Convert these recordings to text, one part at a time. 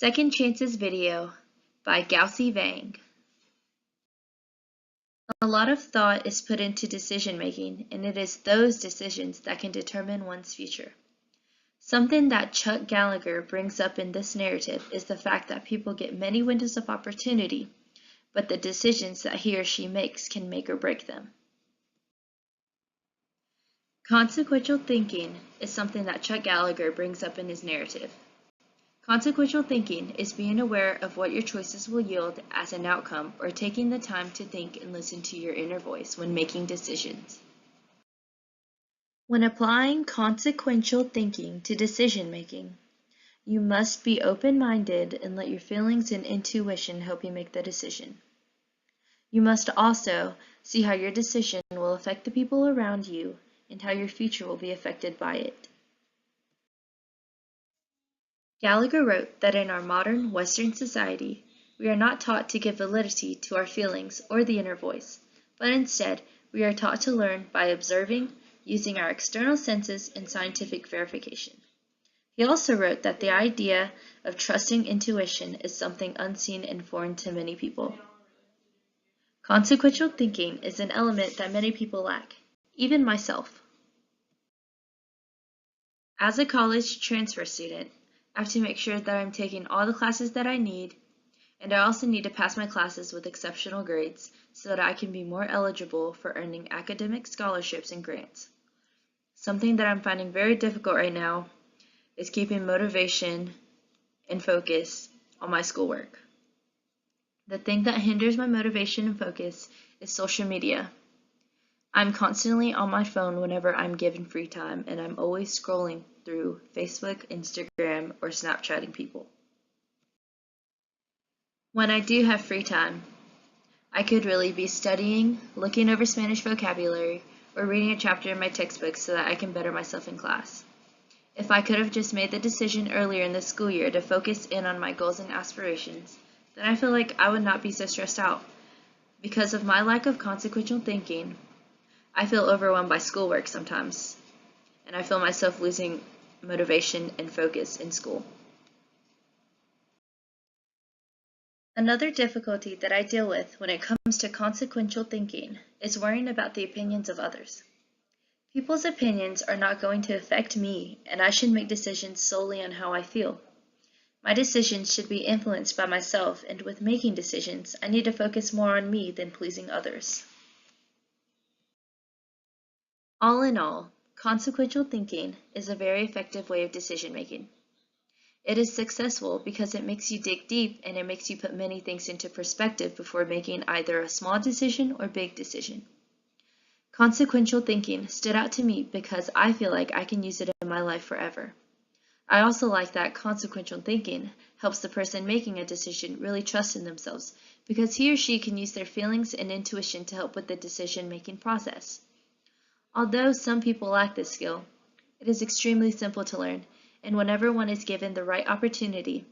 Second Chances video by GaoSee Vang. A lot of thought is put into decision making, and it is those decisions that can determine one's future. Something that Chuck Gallagher brings up in this narrative is the fact that people get many windows of opportunity, but the decisions that he or she makes can make or break them. Consequential thinking is something that Chuck Gallagher brings up in his narrative. Consequential thinking is being aware of what your choices will yield as an outcome, or taking the time to think and listen to your inner voice when making decisions. When applying consequential thinking to decision making, you must be open-minded and let your feelings and intuition help you make the decision. You must also see how your decision will affect the people around you and how your future will be affected by it. Gallagher wrote that in our modern Western society, we are not taught to give validity to our feelings or the inner voice, but instead we are taught to learn by observing, using our external senses and scientific verification. He also wrote that the idea of trusting intuition is something unseen and foreign to many people. Consequential thinking is an element that many people lack, even myself. As a college transfer student, I have to make sure that I'm taking all the classes that I need, and I also need to pass my classes with exceptional grades so that I can be more eligible for earning academic scholarships and grants. Something that I'm finding very difficult right now is keeping motivation and focus on my schoolwork. The thing that hinders my motivation and focus is social media. I'm constantly on my phone whenever I'm given free time, and I'm always scrolling through Facebook, Instagram, or Snapchatting people. When I do have free time, I could really be studying, looking over Spanish vocabulary, or reading a chapter in my textbook so that I can better myself in class. If I could have just made the decision earlier in the school year to focus in on my goals and aspirations, then I feel like I would not be so stressed out. Because of my lack of consequential thinking, I feel overwhelmed by schoolwork sometimes, and I feel myself losing motivation and focus in school. Another difficulty that I deal with when it comes to consequential thinking is worrying about the opinions of others. People's opinions are not going to affect me, and I should make decisions solely on how I feel. My decisions should be influenced by myself, and with making decisions, I need to focus more on me than pleasing others. All in all, consequential thinking is a very effective way of decision making. It is successful because it makes you dig deep, and it makes you put many things into perspective before making either a small decision or big decision. Consequential thinking stood out to me because I feel like I can use it in my life forever. I also like that consequential thinking helps the person making a decision really trust in themselves, because he or she can use their feelings and intuition to help with the decision-making process. Although some people lack this skill, it is extremely simple to learn, and whenever one is given the right opportunity,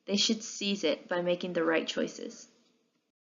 they should seize it by making the right choices.